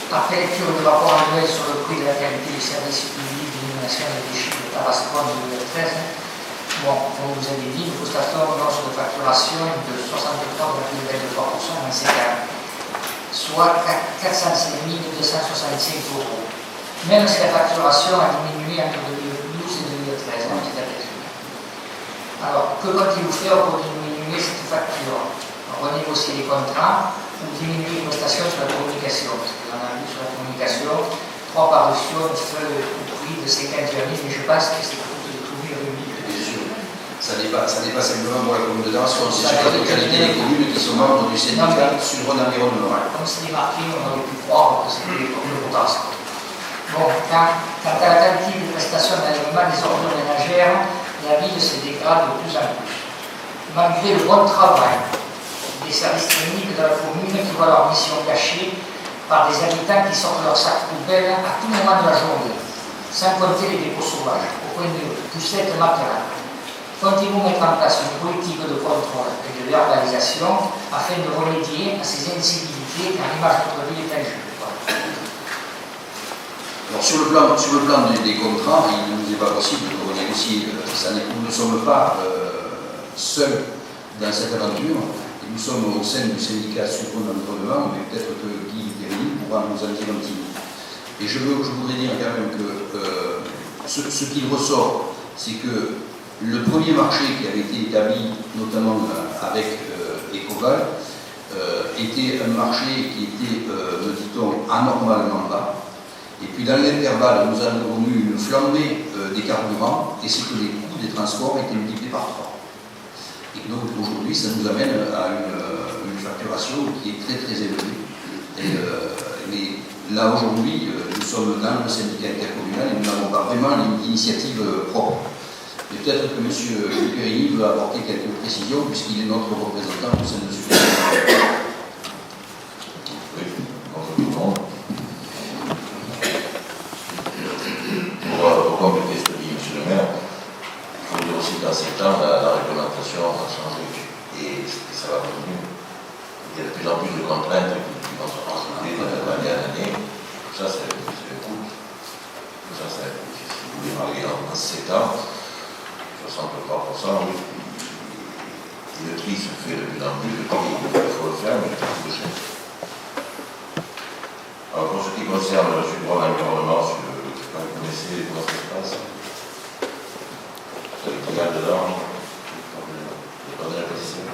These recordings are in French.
Après lecture du rapport annuel sur le prix de la qualité du service public d'élimination des déchets de Tarascon 2013, bon, comme vous avez dit, nous constatons une hausse de facturation de 63,23% dans ces cas, soit 405 265 euros. Même si la facturation a diminué entre 2012 et 2013, hein, petit à petit. Alors, que comptez-vous faire pour diminuer cette facture? Renégocier les contrats ou diminuer les prestations sur la communication? Parce qu'on a vu sur la communication 3 parutions, feu au prix de 50 journées, mais je pense que c'est pour de trouver le but. Bien sûr. Ça n'est pas simplement pour la commune de Tarascon, c'est sur la qualité des communes qui sont membres du syndicat sur un environnement. Comme c'est démarqué, on aurait pu croire que c'était pour le Tarascon. Bon, quant à la qualité des prestations d'enlèvement des ordures ménagères, la ville se dégrade de plus en plus. Malgré le bon travail des services techniques de la commune qui voient leur mission gâchée par des habitants qui sortent leurs sacs poubelles à tout moment de la journée, sans compter les dépôts sauvages, au point de poussettes maternelles. Comptez-vous mettre en place une politique de contrôle et de verbalisation afin de remédier à ces incivilités car l'image de notre ville est injuste? Alors sur le plan des contrats, il ne nous est pas possible de renégocier. Nous ne sommes pas seuls dans cette aventure. Et nous sommes au sein du syndicat Supron d'environnement, mais peut-être que Guy Périni pourra nous en dire un petit mot. Et je voudrais dire quand même que ce qu'il ressort, c'est que le premier marché qui avait été établi, notamment avec Ecoval, était un marché qui était, me dit-on, anormalement bas. Et puis dans l'intervalle, nous avons eu une flambée des carburants, et c'est que les coûts des transports étaient multipliés par 3. Et donc aujourd'hui, ça nous amène à une facturation qui est très très élevée. Et là aujourd'hui, nous sommes dans le syndicat intercommunal et nous n'avons pas vraiment l'initiative propre. Et peut-être que M. Périni veut apporter quelques précisions puisqu'il est notre représentant au sein de ce syndicat. Pour compléter ce que dit M. le maire, il faut dire aussi que dans ces temps, la réglementation a changé et ça va continuer. Il y a de plus en plus de contraintes qui vont se rajouter d'année en année. Tout ça, c'est un coût. Tout ça, c'est si vous voulez parler en 7 ans, 63%, oui. Et le tri se fait de plus en plus, le tri, il faut le faire, mais il coûte cher. Alors pour ce qui concerne le droit à l'environnement, vous connaissez comment ça se passe? Vous avez qui garde dedans? Pas de répétition.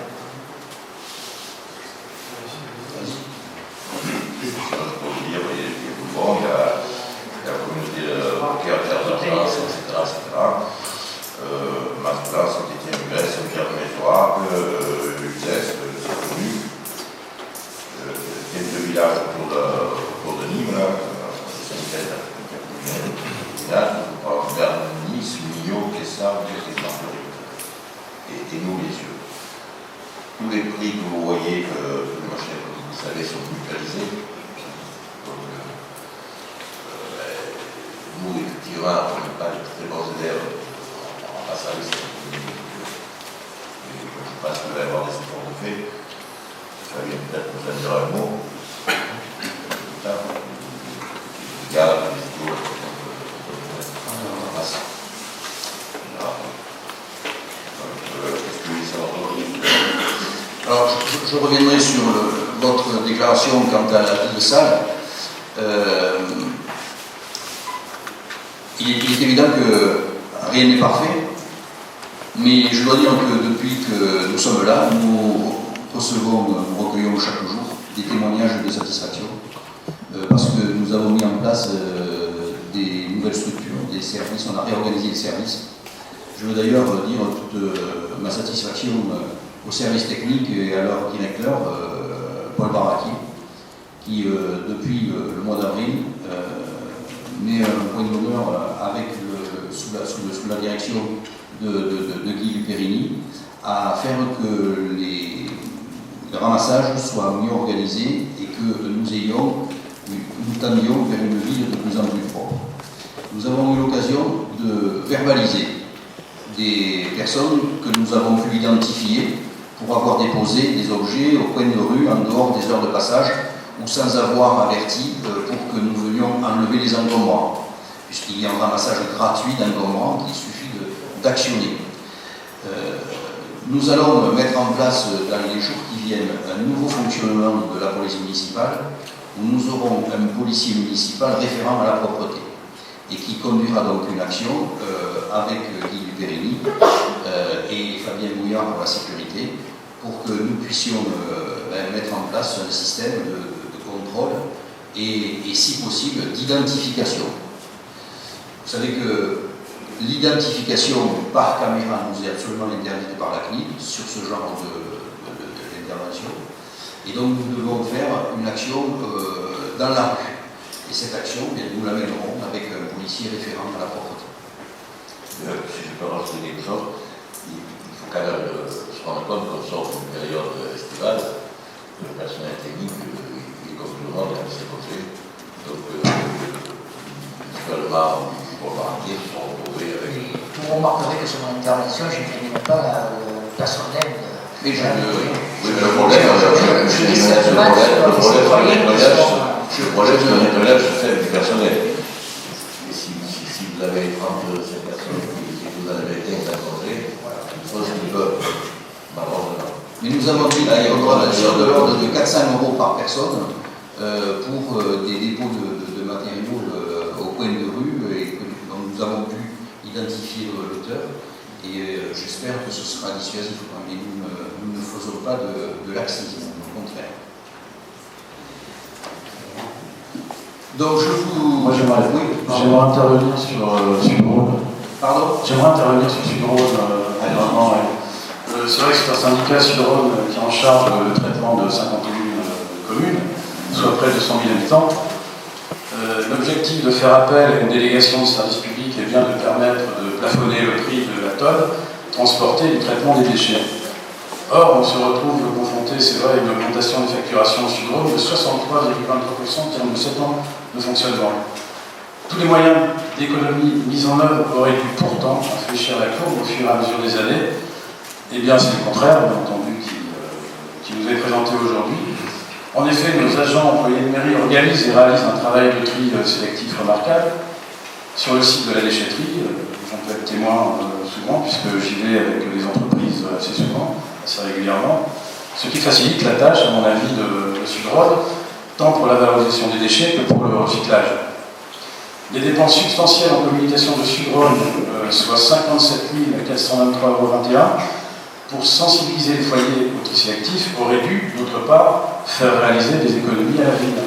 Pour vous dire, il y a Bouffon, il y a la communauté de Terre de France, etc. Mascoula, Saint-Étienne-Mulet, Saint-Pierre-de-Métoire, Luzès, c'est connu. Il y a 2 villages autour de Nîmes, là, Nice, Millau, Kessar, et nous les yeux. Tous les prix que vous voyez, que le marché, comme vous le savez, sont mutualisés. Donc, nous, effectivement, on n'est pas de très bons élèves en service. Mais je pense qu'il va y avoir des efforts de fait. Ça vient peut-être nous en dire un mot. Alors, je reviendrai sur votre déclaration quant à la ville de Salles. Il est évident que rien n'est parfait, mais je dois dire que depuis que nous sommes là, nous recueillons chaque jour des témoignages de satisfaction, parce que nous avons mis en place des nouvelles structures, des services, on a réorganisé les services. Je veux d'ailleurs dire toute ma satisfaction au service technique et à leur directeur, Paul Baraki, qui depuis le mois d'avril met un point d'honneur sous la direction de Guy Périni à faire que les ramassages soient mieux organisés et que nous tendions vers une ville de plus en plus propre. Nous avons eu l'occasion de verbaliser des personnes que nous avons pu identifier pour avoir déposé des objets au coin de rue en dehors des heures de passage ou sans avoir averti pour que nous venions enlever les encombrants, puisqu'il y a un ramassage gratuit d'encombrants qu'il suffit d'actionner. Nous allons mettre en place dans les jours qui viennent un nouveau fonctionnement de la police municipale où nous aurons un policier municipal référent à la propreté et qui conduira donc une action avec Guy Duperini et Fabien Bouillard pour la sécurité pour que nous puissions mettre en place un système de contrôle et si possible d'identification. Vous savez que l'identification par caméra nous est absolument interdite par la CNIL sur ce genre d'intervention. Et donc nous devons faire une action dans la rue. Et cette action, bien, nous la mènerons avec un policier référent à la propreté. Si je peux rajouter quelque chose, il faut quand même se rendre compte qu'on sort d'une période estivale, le personnel technique est comme tout le monde à ses côtés. Donc, naturellement, pour le marquer, se sont retrouvés avec. Vous remarquerez que sur mon intervention, je n'élimine pas le personnel. Mais je Oui, mais le problème, c'est celle du personnel. Et si vous avez 37 personnes, si vous en avez 15 à congé, il faut qu'ils peuvent, malheureusement. Mais nous avons pris d'ailleurs de l'ordre de 400 € par personne pour des dépôts de matériaux au coin de rue et dont nous avons pu identifier l'auteur. Et j'espère que ce sera dissuasif. Mais nous ne faisons pas de laxisme, au contraire. Donc je vous... Moi j'aimerais intervenir sur Sudrone. Pardon? J'aimerais intervenir sur Sudrone. C'est vrai que c'est un syndicat Sudrone qui est en charge le traitement de 51 communes, soit près de 100 000 habitants. L'objectif de faire appel à une délégation de service public est bien de permettre de plafonner le prix de la tonne transportée du traitement des déchets. Or, on se retrouve confronté, c'est vrai, à une augmentation des facturations Sudrone de 63,23% en termes de 7 ans de fonctionnement. Tous les moyens d'économie mis en œuvre auraient dû pourtant infléchir la courbe au fur et à mesure des années. Eh bien, c'est le contraire, bien entendu, qui nous est présenté aujourd'hui. En effet, nos agents employés de mairie organisent et réalisent un travail de tri sélectif remarquable sur le site de la déchetterie. J'en peux être témoin souvent, puisque j'y vais avec les entreprises assez souvent, assez régulièrement, ce qui facilite la tâche, à mon avis, de Sudrone, tant pour la valorisation des déchets que pour le recyclage. Les dépenses substantielles en communication de Sudrone, soit 57 423,21 €, pour sensibiliser les foyers au tri sélectif, auraient dû, d'autre part, faire réaliser des économies à la ville.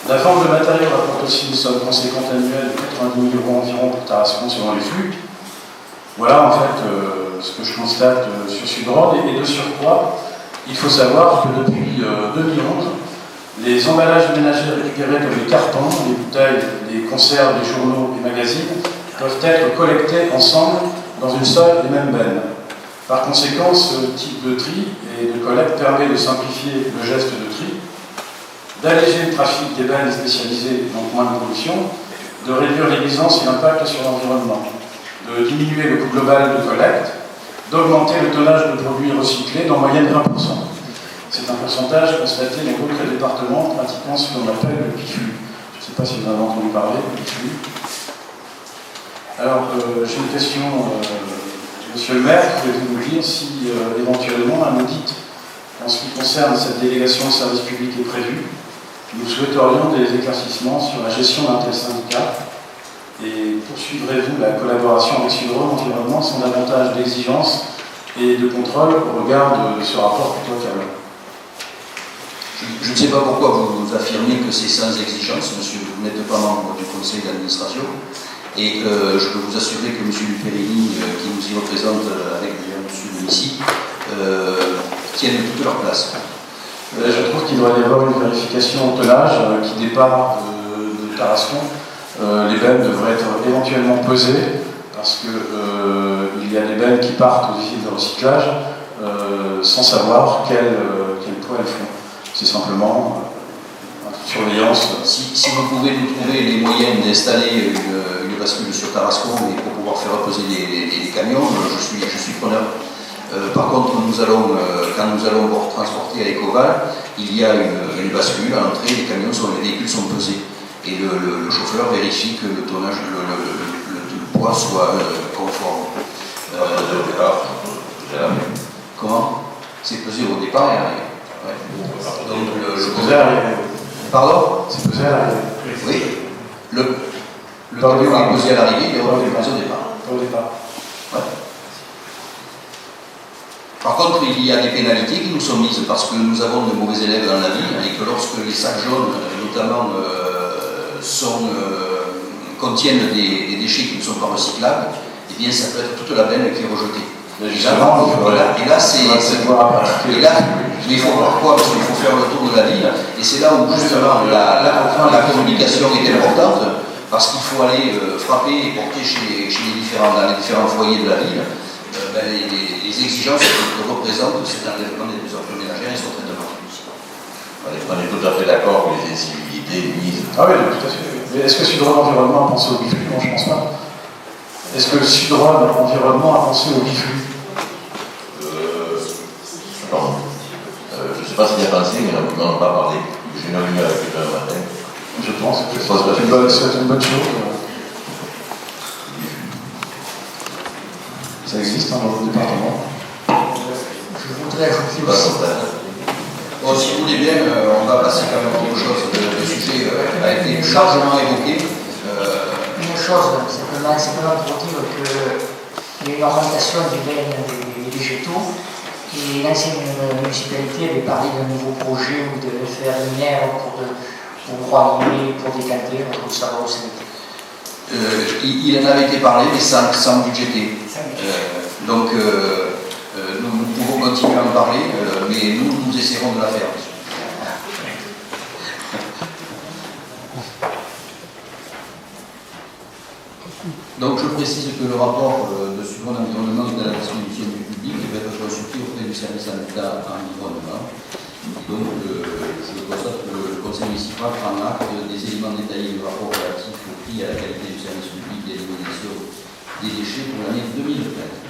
La vente de matériel rapporte aussi une somme conséquente annuelle de 90 000 € environ pour Tarascon selon les flux. Voilà en fait ce que je constate sur Sudrone. Et de surcroît, il faut savoir que depuis 2011, les emballages ménagers récupérés comme les cartons, les bouteilles, les conserves, les journaux et magazines peuvent être collectés ensemble dans une seule et même benne. Par conséquent, ce type de tri et de collecte permet de simplifier le geste de tri, d'alléger le trafic des bennes spécialisées, donc moins de pollution, de réduire les nuisances et l'impact sur l'environnement, de diminuer le coût global de collecte, d'augmenter le tonnage de produits recyclés d'en moyenne 20%. C'est un pourcentage constaté dans d'autres départements pratiquant ce qu'on appelle le PIFU. Je ne sais pas si vous en avez entendu parler, le PIFU. Alors, j'ai une question, monsieur le maire, pouvez-vous nous dire si éventuellement un audit en ce qui concerne cette délégation de service public est prévu? Nous souhaiterions des éclaircissements sur la gestion d'un tel syndicat. Et poursuivrez-vous la collaboration avec Sudrone Environnement sans davantage d'exigences et de contrôle au regard de ce rapport plutôt câble? Je ne sais pas pourquoi vous affirmez que c'est sans exigence, monsieur, vous n'êtes pas membre du conseil d'administration, et je peux vous assurer que monsieur Duperini, qui nous y représente avec d'ailleurs monsieur Demissi, tiennent toute leur place. Je trouve qu'il doit y avoir une vérification au tonnage qui départ de Tarascon. Les bennes devraient être éventuellement pesées parce qu'il y a des bennes qui partent aux usines de recyclage sans savoir quel poids elles font. C'est simplement une surveillance. Si vous pouvez nous trouver les moyens d'installer une bascule sur Tarascon et pour pouvoir faire reposer les camions, je suis preneur. Par contre, quand nous allons transporter à Ecoval, il y a une bascule à l'entrée, les véhicules sont pesés. Et le chauffeur vérifie que le tonnage, le poids soit conforme. Comment? C'est pesé au départ et à l'arrivée. Ouais. Donc c'est pesé à l'arrivée. Pardon? C'est pesé à l'arrivée. Oui. Le camion est pesé à l'arrivée, il est pesé au départ. Au départ. Ouais. Par contre, il y a des pénalités qui nous sont mises parce que nous avons de mauvais élèves dans la ville et que lorsque les sacs jaunes, notamment, contiennent des déchets qui ne sont pas recyclables, eh bien, ça peut être toute la benne qui est rejetée. Et là, il faut voir quoi? Parce qu'il faut faire le tour de la ville, et c'est là où justement la communication est importante, parce qu'il faut aller frapper et porter dans les différents foyers de la ville les exigences que représente cet enlèvement des ordures ménagères et son traitement. On est tout à fait d'accord que les incivilités nuisent. Ah oui, tout à fait. Mais est-ce que Sud-Rhône Environnement a pensé au biflu? Non, je ne pense pas. Est-ce que Sud-Rhône Environnement a pensé au biflu? Je ne sais pas s'il y a pensé, mais on n'en a pas parlé. J'ai une réunion avec eux un matin. Je pense que c'est une bonne chose. Ça existe dans votre département? Je voudrais ajouter aussi. Bon, si vous voulez bien, on va passer quand même à autre chose. Le sujet a été largement évoqué. Une chose, simplement pour dire qu'il y a une augmentation du règne des végétaux et l'ancienne municipalité avait parlé d'un nouveau projet où de faire une aire pour broyer, pour décanter, pour savoir où c'était. Il en avait été parlé, mais sans budgéter. Donc, nous pouvons continuer à en parler, mais nous essaierons de la faire. Donc, je précise que le rapport de Sud-Rhône Environnement est à la distribution du public et va être consulté auprès du service en état environnement. Donc, je constate que le Conseil municipal prend acte des éléments détaillés du rapport relatif au prix et à la qualité du service public d'élimination des déchets pour l'année 2020.